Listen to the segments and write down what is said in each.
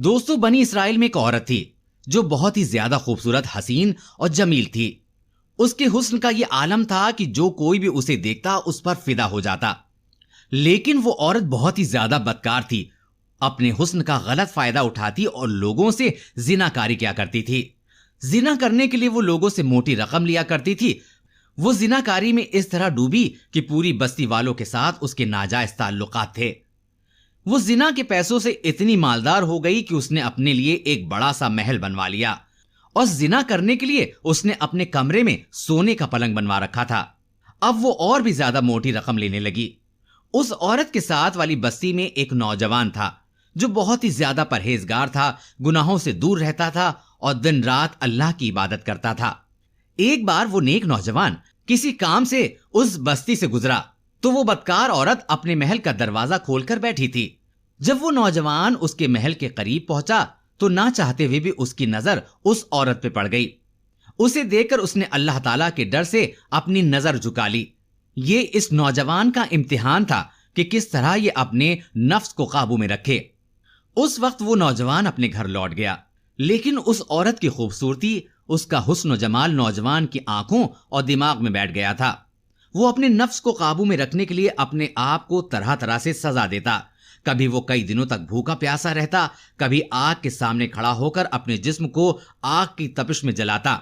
دوستو، بنی اسرائیل میں ایک عورت تھی جو بہت ہی زیادہ خوبصورت، حسین اور جمیل تھی۔ اس کے حسن کا یہ عالم تھا کہ جو کوئی بھی اسے دیکھتا اس پر فدا ہو جاتا۔ لیکن وہ عورت بہت ہی زیادہ بدکار تھی، اپنے حسن کا غلط فائدہ اٹھاتی اور لوگوں سے زناکاری کیا کرتی تھی۔ زنا کرنے کے لیے وہ لوگوں سے موٹی رقم لیا کرتی تھی۔ وہ زناکاری میں اس طرح ڈوبی کہ پوری بستی والوں کے ساتھ اس کے ناجائز تعلقات تھے۔ وہ زنا کے پیسوں سے اتنی مالدار ہو گئی کہ اس نے اپنے لیے ایک بڑا سا محل بنوا لیا، اور زنا کرنے کے لیے اس نے اپنے کمرے میں سونے کا پلنگ بنوا رکھا تھا۔ اب وہ اور بھی زیادہ موٹی رقم لینے لگی۔ اس عورت کے ساتھ والی بستی میں ایک نوجوان تھا جو بہت ہی زیادہ پرہیزگار تھا، گناہوں سے دور رہتا تھا اور دن رات اللہ کی عبادت کرتا تھا۔ ایک بار وہ نیک نوجوان کسی کام سے اس بستی سے گزرا تو وہ بدکار عورت اپنے محل کا دروازہ کھول کر بیٹھی تھی۔ جب وہ نوجوان اس کے محل کے قریب پہنچا تو نہ چاہتے ہوئے بھی اس کی نظر اس عورت پہ پڑ گئی۔ اسے دیکھ کر اس نے اللہ تعالیٰ کے ڈر سے اپنی نظر جھکا لی۔ یہ اس نوجوان کا امتحان تھا کہ کس طرح یہ اپنے نفس کو قابو میں رکھے۔ اس وقت وہ نوجوان اپنے گھر لوٹ گیا، لیکن اس عورت کی خوبصورتی، اس کا حسن و جمال نوجوان کی آنکھوں اور دماغ میں بیٹھ گیا تھا۔ وہ اپنے نفس کو قابو میں رکھنے کے لیے اپنے آپ کو طرح طرح سے سزا دیتا۔ کبھی وہ کئی دنوں تک بھوکا پیاسا رہتا، کبھی آگ کے سامنے کھڑا ہو کر اپنے جسم کو آگ کی تپش میں جلاتا،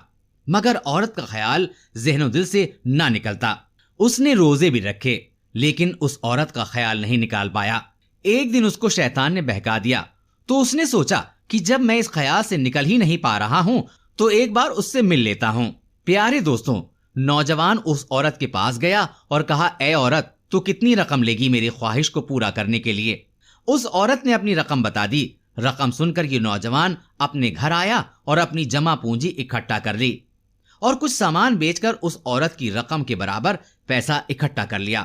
مگر عورت کا خیال ذہن و دل سے نہ نکلتا۔ اس نے روزے بھی رکھے، لیکن اس عورت کا خیال نہیں نکال پایا۔ ایک دن اس کو شیطان نے بہکا دیا تو اس نے سوچا کہ جب میں اس خیال سے نکل ہی نہیں پا رہا ہوں تو ایک بار اس سے مل لیتا ہوں۔ پیارے دوستوں، نوجوان اس عورت کے پاس گیا اور کہا، اے عورت، تو کتنی رقم لے گی میری خواہش کو پورا کرنے کے لیے؟ اس عورت نے اپنی رقم بتا دی۔ رقم سن کر یہ نوجوان اپنے گھر آیا اور اپنی جمع پونجی اکٹھا کر لی اور کچھ سامان بیچ کر اس عورت کی رقم کے برابر پیسہ اکٹھا کر لیا۔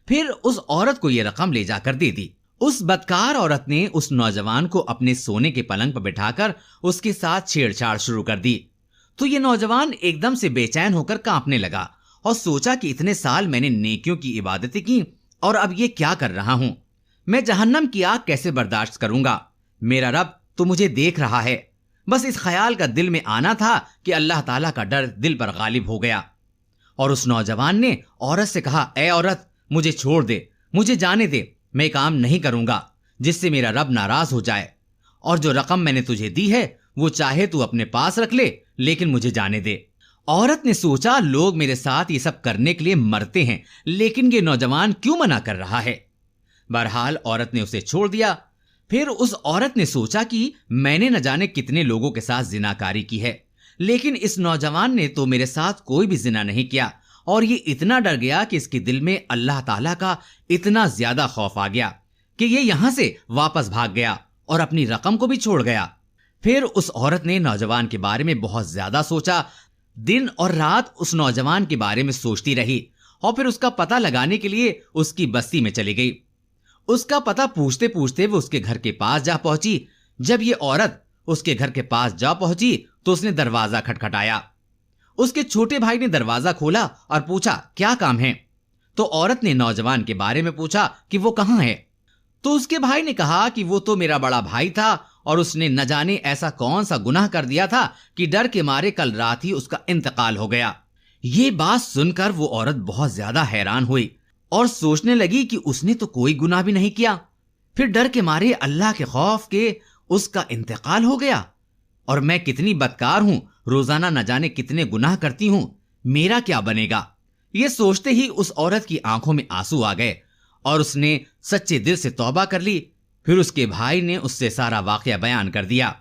پھر اس عورت کو یہ رقم لے جا کر دے دی۔ اس بدکار عورت نے اس نوجوان کو اپنے سونے کے پلنگ پر بٹھا کر اس کے ساتھ چھیڑ چھاڑ شروع کر دی۔ تو یہ نوجوان ایک دم سے بے چین ہو کر کانپنے لگا اور سوچا کہ اتنے سال میں نے نیکیوں کی عبادتیں کی اور اب یہ کیا کر رہا ہوں؟ میں جہنم کی آگ کیسے برداشت کروں گا؟ میرا رب تو مجھے دیکھ رہا ہے۔ بس اس خیال کا دل میں آنا تھا کہ اللہ تعالیٰ کا ڈر دل پر غالب ہو گیا، اور اس نوجوان نے عورت سے کہا، اے عورت، مجھے چھوڑ دے، مجھے جانے دے، میں کام نہیں کروں گا جس سے میرا رب ناراض ہو جائے، اور جو رقم میں نے تجھے دی ہے وہ چاہے تو اپنے پاس رکھ لے، لیکن مجھے جانے دے۔ عورت نے سوچا، لوگ میرے ساتھ یہ سب کرنے کے لیے مرتے ہیں، لیکن یہ نوجوان کیوں منع کر رہا ہے؟ بہرحال عورت نے اسے چھوڑ دیا۔ پھر اس عورت نے سوچا کہ میں نے نہ جانے کتنے لوگوں کے ساتھ زناکاری کی ہے، لیکن اس نوجوان نے تو میرے ساتھ کوئی بھی زنا نہیں کیا، اور یہ اتنا ڈر گیا کہ اس کے دل میں اللہ تعالیٰ کا اتنا زیادہ خوف آ گیا کہ یہ یہاں سے واپس بھاگ گیا اور اپنی رقم کو بھی چھوڑ گیا۔ پھر اس عورت نے نوجوان کے بارے میں بہت زیادہ سوچا، دن اور رات اس نوجوان کے بارے میں سوچتی رہی، اور پھر اس کا پتہ لگانے کے لیے اس کی بستی میں چلی گئی۔ اس کا پتہ پوچھتے پوچھتے وہ اس کے گھر کے پاس جا پہنچی۔ جب یہ عورت اس کے گھر کے پاس جا پہنچی تو اس نے دروازہ کھٹکھٹایا۔ اس کے چھوٹے بھائی نے دروازہ کھولا اور پوچھا، کیا کام ہے؟ تو عورت نے نوجوان کے بارے میں پوچھا کہ وہ کہاں ہے؟ تو اس کے بھائی نے کہا کہ وہ تو میرا بڑا بھائی تھا، اور اس نے نہ جانے ایسا کون سا گناہ کر دیا تھا کہ ڈر کے مارے کل رات ہی اس کا انتقال ہو گیا۔ یہ بات سن کر وہ عورت بہت زیادہ حیران ہوئی اور سوچنے لگی کہ اس نے تو کوئی گناہ بھی نہیں کیا، پھر ڈر کے مارے اللہ کے خوف کے اس کا انتقال ہو گیا، اور میں کتنی بدکار ہوں، روزانہ نہ جانے کتنے گناہ کرتی ہوں، میرا کیا بنے گا؟ یہ سوچتے ہی اس عورت کی آنکھوں میں آنسو آ گئے اور اس نے سچے دل سے توبہ کر لی۔ پھر اس کے بھائی نے اس سے سارا واقعہ بیان کر دیا۔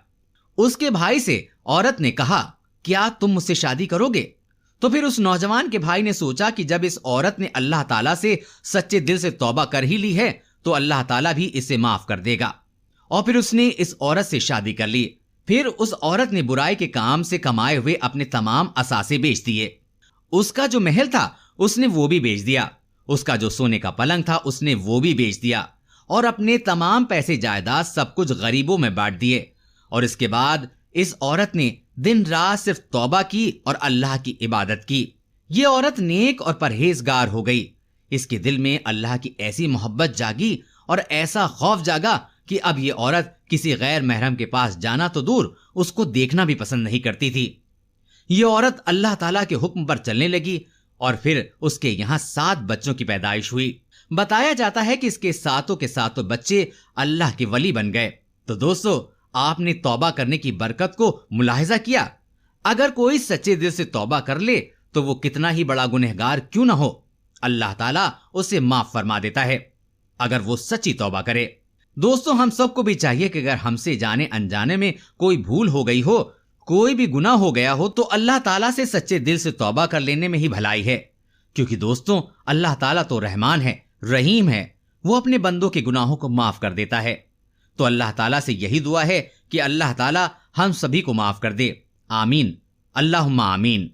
اس کے بھائی سے عورت نے کہا، کیا تم مجھ سے شادی کرو گے؟ تو پھر اس نوجوان کے بھائی نے سوچا کہ جب اس عورت نے اللہ تعالیٰ سے سچے دل سے توبہ کر ہی لی ہے تو اللہ تعالیٰ بھی اسے معاف کر دے گا، اور پھر اس نے اس عورت سے شادی کر لی۔ پھر اس عورت نے برائی کے کام سے کمائے ہوئے اپنے تمام اثاثے بیچ دیے۔ اس کا جو محل تھا اس نے وہ بھی بیچ دیا، اس کا جو سونے کا پلنگ تھا اس نے وہ بھی بیچ دیا، اور اپنے تمام پیسے جائیداد سب کچھ غریبوں میں بانٹ دیے۔ اور اس کے بعد اس عورت نے دن رات صرف توبہ کی اور اللہ کی عبادت کی۔ یہ عورت نیک اور پرہیزگار ہو گئی۔ اس کے دل میں اللہ کی ایسی محبت جاگی اور ایسا خوف جاگا کہ اب یہ عورت کسی غیر محرم کے پاس جانا تو دور، اس کو دیکھنا بھی پسند نہیں کرتی تھی۔ یہ عورت اللہ تعالیٰ کے حکم پر چلنے لگی اور پھر اس کے یہاں 7 بچوں کی پیدائش ہوئی۔ بتایا جاتا ہے کہ اس کے ساتوں بچے اللہ کے ولی بن گئے۔ تو دوستو، آپ نے توبہ کرنے کی برکت کو ملاحظہ کیا؟ اگر کوئی سچے دل سے توبہ کر لے تو وہ کتنا ہی بڑا گنہگار کیوں نہ ہو، اللہ تعالیٰ اسے معاف فرما دیتا ہے اگر وہ سچی توبہ کرے۔ دوستو، ہم سب کو بھی چاہیے کہ اگر ہم سے جانے انجانے میں کوئی بھول ہو گئی ہو، کوئی بھی گناہ ہو گیا ہو، تو اللہ تعالیٰ سے سچے دل سے توبہ کر لینے میں ہی بھلائی ہے، کیونکہ دوستوں اللہ تعالیٰ تو رحمان ہے، رحیم ہے، وہ اپنے بندوں کے گناہوں کو معاف کر دیتا ہے۔ تو اللہ تعالیٰ سے یہی دعا ہے کہ اللہ تعالیٰ ہم سبھی کو معاف کر دے۔ آمین، اللہم آمین۔